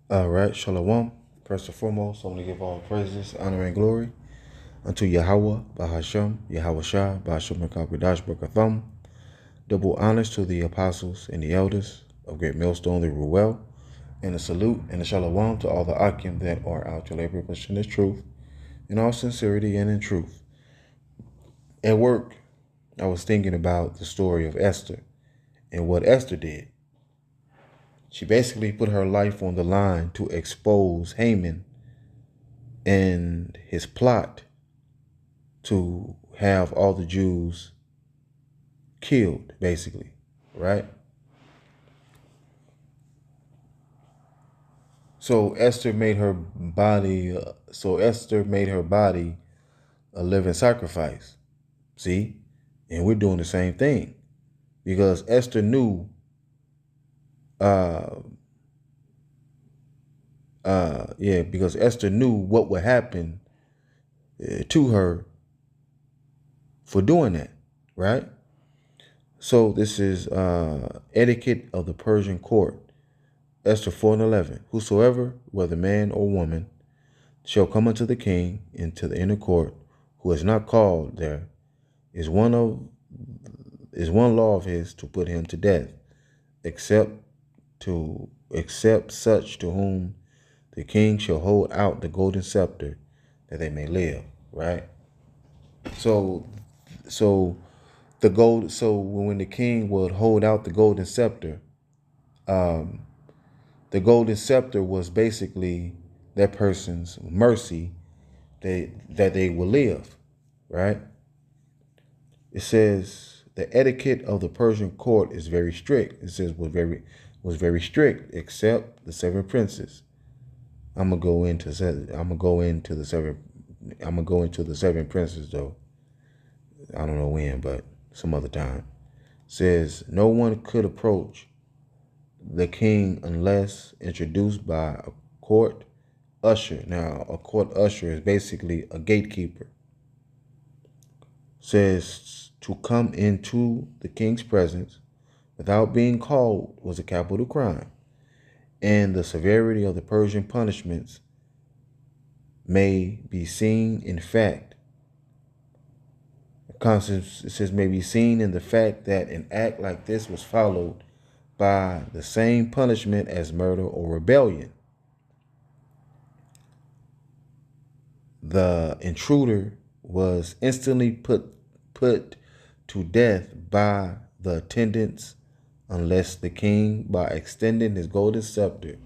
All right, Shalom. First and foremost, I want to give all praises, honor, and glory unto Yahweh, Bahashem, Yahweh Shah, Bahashem Mekabadash Barakatham. Double honors to the apostles and the elders of Great Millstone, the Ruel, and a salute and a Shalom to all the Akim that are out to labor pushing this truth in all sincerity and in truth. At work, I was thinking about the story of Esther and what Esther did. She basically put her life on the line to expose Haman and his plot to have all the Jews killed, basically, right? So Esther made her body. Esther made her body a living sacrifice. See, and we're doing the same thing because Esther knew. Because Esther knew what would happen to her for doing that, right? So this is etiquette of the Persian court. Esther 4:11. Whosoever, whether man or woman, shall come unto the king into the inner court, who is not called there, is one law of his to put him to death, except such to whom the king shall hold out the golden scepter, that they may live. Right. So when the king would hold out the golden scepter, the golden scepter was basically that person's mercy that they will live, right? It says the etiquette of the Persian court is very strict. It says was very strict, except the seven princes. I'm gonna go into the seven princes though. I don't know when, but some other time. It says no one could approach the king unless introduced by a court usher. Now, a court usher is basically a gatekeeper. Says to come into the king's presence without being called was a capital crime, and the severity of the Persian punishments may be seen in fact. It says may be seen in the fact that an act like this was followed by the same punishment as murder or rebellion. The intruder was instantly put to death by the attendants unless the king, by extending his golden scepter,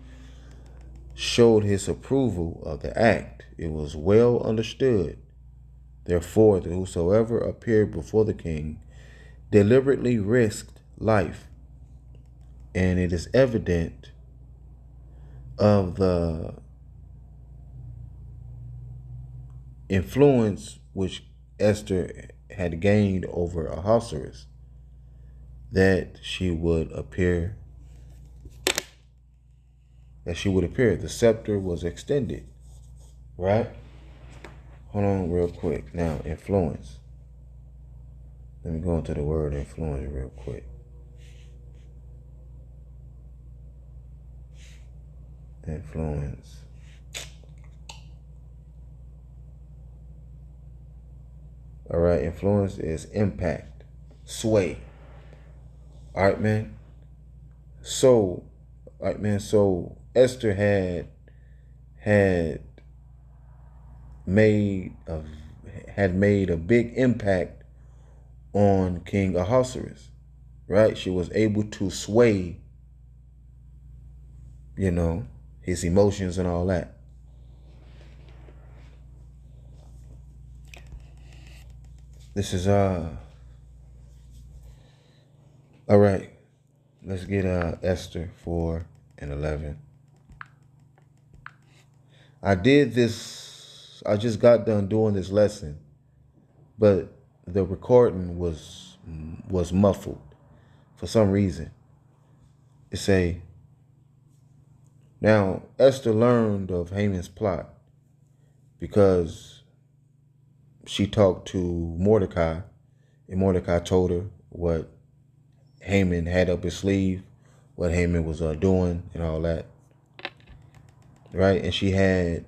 showed his approval of the act. It was well understood, therefore, that whosoever appeared before the king deliberately risked life, and it is evident of the influence which Esther had gained over Ahasuerus, that she would appear. The scepter was extended, right? Hold on real quick. Now, influence. Let me go into the word influence real quick. Influence. All right, influence is impact, sway. All right, man. So Esther had made a big impact on King Ahasuerus, right? She was able to sway, his emotions and all that. This is all right. Let's get Esther 4:11. I just got done doing this lesson, but the recording was muffled for some reason. It say, now Esther learned of Haman's plot because she talked to Mordecai, and Mordecai told her what Haman had up his sleeve, what Haman was doing and all that. right? And she had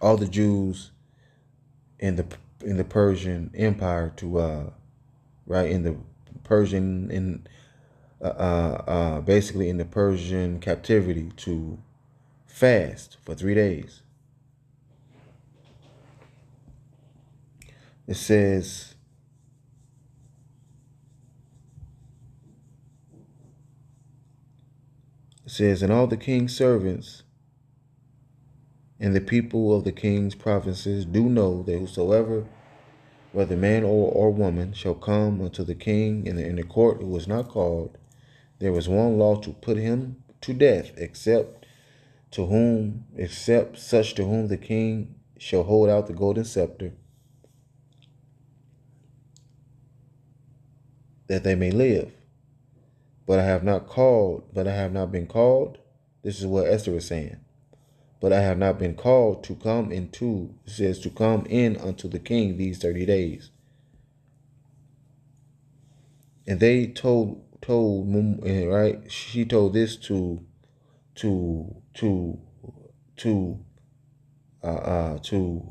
all the Jews in the Persian Empire to right in the Persian in basically in the Persian captivity to fast for 3 days. It says, and all the king's servants and the people of the king's provinces do know that whosoever, whether man or woman, shall come unto the king in the court who was not called, there is one law to put him to death, except such to whom the king shall hold out the golden scepter, that they may live. But I have not been called. This is what Esther is saying. But I have not been called to come into, it says, to come in unto the king these 30 days. And they told, right? She told this to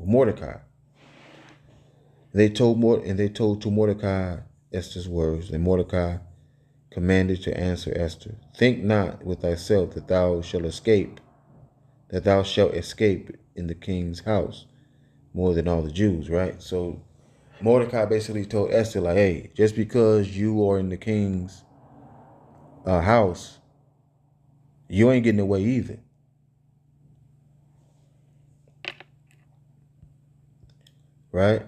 Mordecai. They told to Mordecai Esther's words, and Mordecai commanded to answer Esther, think not with thyself that thou shalt escape in the king's house more than all the Jews, right? So Mordecai basically told Esther, like, hey, just because you are in the king's house, you ain't getting away either, right?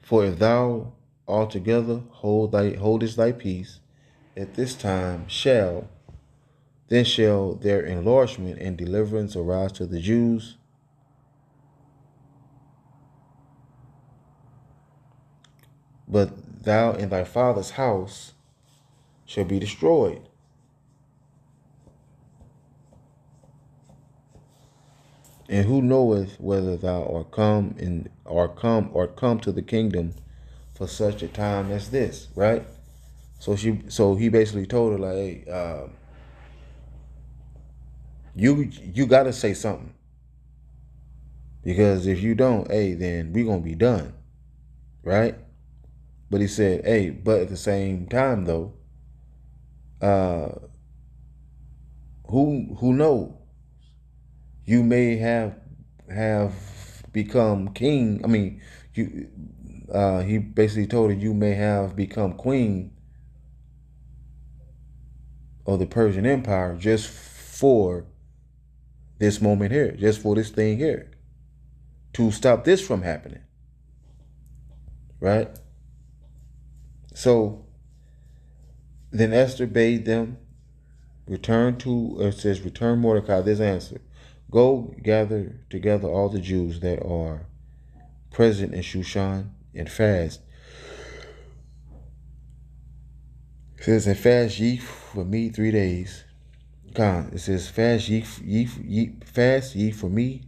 For if thou altogether holdest thy peace, at this time shall their enlargement and deliverance arise to the Jews, but thou and thy father's house shall be destroyed. And who knoweth whether thou art come to the kingdom for such a time as this, right? So he basically told her, like, hey, you gotta say something, because if you don't, hey, then we gonna be done, right? But he said, hey, but at the same time though, uh, who know, you may have become king. I mean, you. He basically told her, you may have become queen of the Persian Empire just for this moment here, just for this thing here, to stop this from happening, right? So then Esther bade them return Mordecai this answer: go gather together all the Jews that are present in Shushan and fast. It says, and fast ye for me 3 days. God, it says, fast ye for me,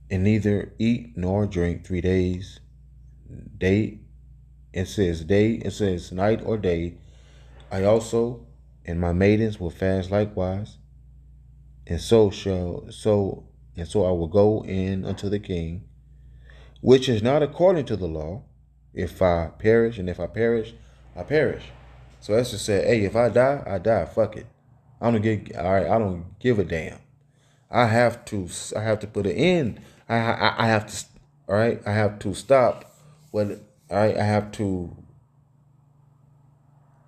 and neither eat nor drink 3 days. Day, it says night or day. I also and my maidens will fast likewise, and so I will go in unto the king, which is not according to the law. If I perish, and if I perish, I perish. So Esther said, hey, if I die, I die. Fuck it. I don't give a damn. I have to put an end. I have to, all right. I have to stop what, all right. I have to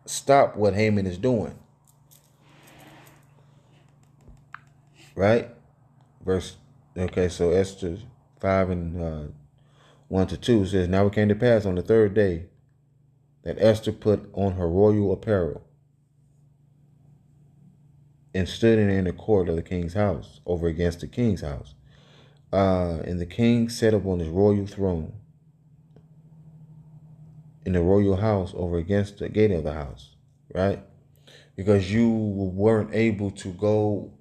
stop what Haman is doing, right? Verse, okay. So Esther 5 and 1-2 says, now it came to pass on the third day that Esther put on her royal apparel and stood in the court of the king's house, over against the king's house. And the king sat upon his royal throne in the royal house over against the gate of the house, right? Because you weren't able to go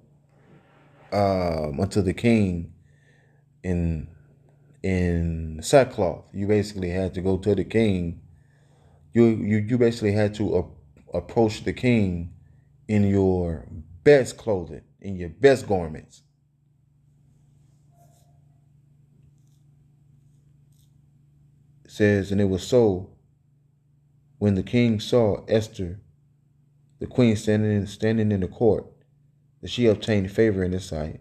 unto the king in sackcloth. You basically had to go to the king. You basically had to approach the king in your best clothing, in your best garments. It says, and it was so when the king saw Esther, the queen, standing in the court, that she obtained favor in his sight,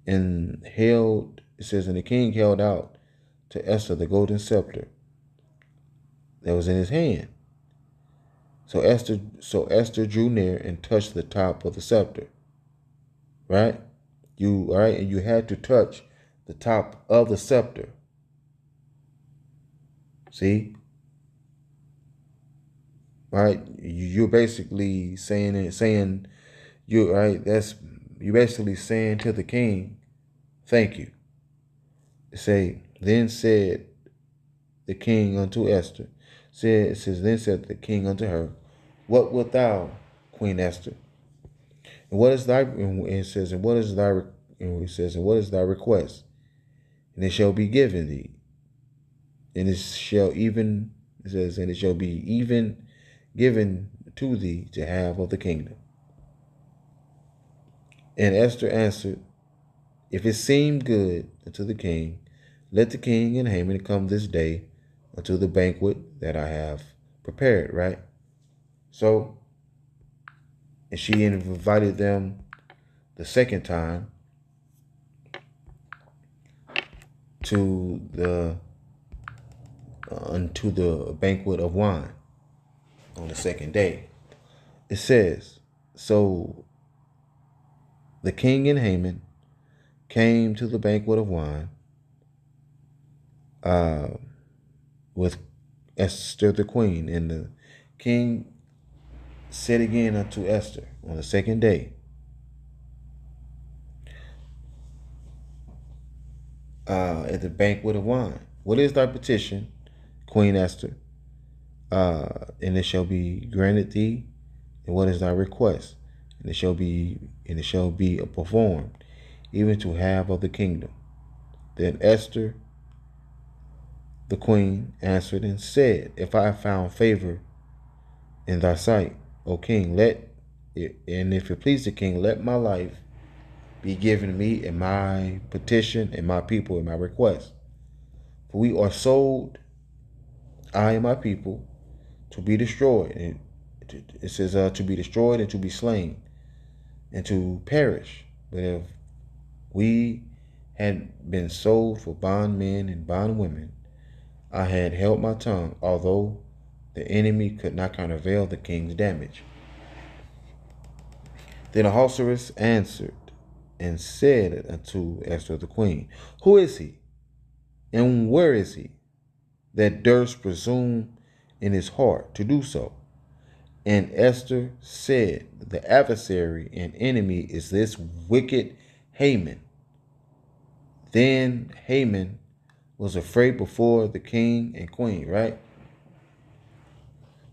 and held, it says, and the king held out to Esther the golden scepter that was in his hand. So Esther drew near and touched the top of the scepter. Right? And you had to touch the top of the scepter. See? Right? You're basically saying you right, you're basically saying to the king, thank you. Say, then said the king unto Esther. Then said the king unto her, what wilt thou, Queen Esther? And what is thy and it says, and what is thy and it says, and what is thy request? And it shall be given thee. And it shall even, it says, and it shall be even given to thee to have of the kingdom. And Esther answered, if it seem good unto the king, let the king and Haman come this day unto the banquet that I have prepared, right? So, and she invited them the second time to the unto the banquet of wine on the second day. It says, so the king and Haman came to the banquet of wine with Esther the queen, and the king said again unto Esther on the second day, at the banquet of wine, what is thy petition, Queen Esther? And it shall be granted thee. And what is thy request? And it shall be performed, even to half of the kingdom. Then Esther, the queen, answered and said, if I have found favor in thy sight, O king, and if it please the king, let my life be given me in my petition, and my people in my request. For we are sold, I and my people, to be destroyed. And it says to be destroyed and to be slain and to perish. But if we had been sold for bondmen and bondwomen, I had held my tongue, although the enemy could not countervail the king's damage. Then Ahasuerus answered and said unto Esther the queen, who is he, and where is he, that durst presume in his heart to do so? And Esther said, the adversary and enemy is this wicked Haman. Then Haman was afraid before the king and queen, right?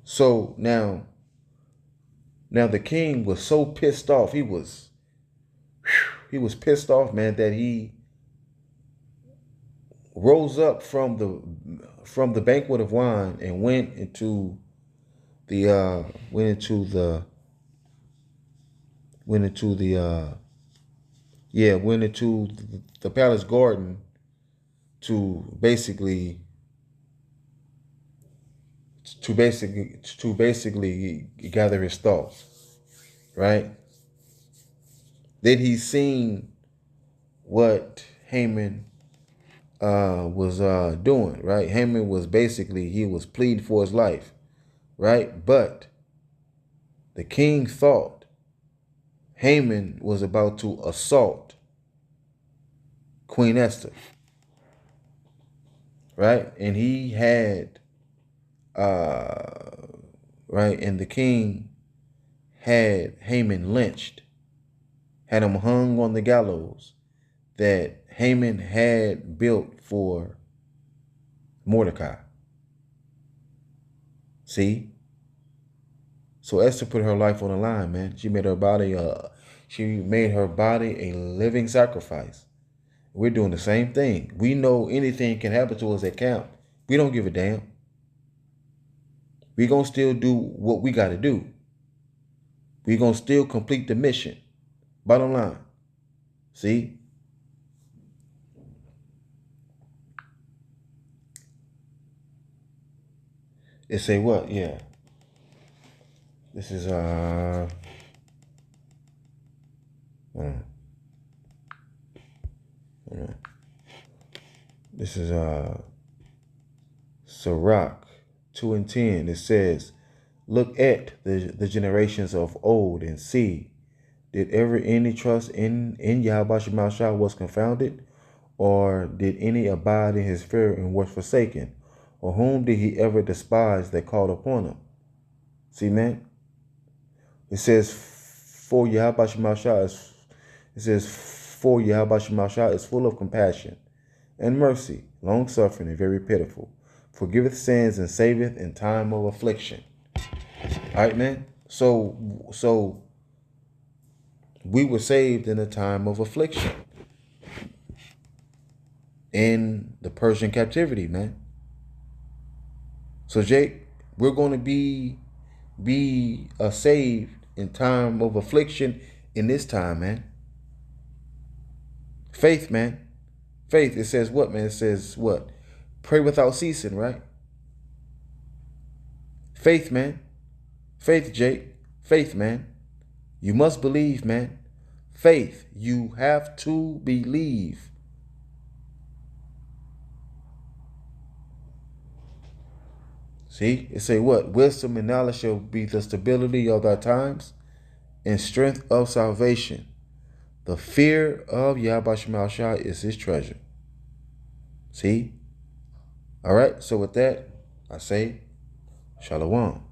So now the king was so pissed off. He was pissed off, man, that he rose up from the banquet of wine and went into the palace garden to basically gather his thoughts, right? Then he seen what Haman was doing, right? Haman was he was pleading for his life, right? But the king thought Haman was about to assault Queen Esther, right? And he had, right, and the king had Haman lynched, had him hung on the gallows that Haman had built for Mordecai. See? So Esther put her life on the line, man. She made her body a living sacrifice. We're doing the same thing. We know anything can happen to us at camp. We don't give a damn. We're going to still do what we got to do. We're going to still complete the mission. Bottom line. See? It say what? Yeah. This is this is Sirach 2:10. It says, look at the generations of old and see, did ever any trust in Yahweh Shah was confounded? Or did any abide in his fear and was forsaken? Or whom did he ever despise that called upon him? See, man? It says, for Yahweh Shah is full of compassion and mercy, long suffering and very pitiful, forgiveth sins and saveth in time of affliction. All right, man. So we were saved in a time of affliction in the Persian captivity, man. So Jake, we're going to be saved in time of affliction in this time, man. Faith, man. Faith, it says what, man? It says what? Pray without ceasing, right? Faith, man. Faith, Jake. Faith, man. You must believe, man. Faith. You have to believe. See? It say what? Wisdom and knowledge shall be the stability of thy times and strength of salvation. The fear of Yahweh Shah is his treasure. See? All right. So with that, I say, Shalom.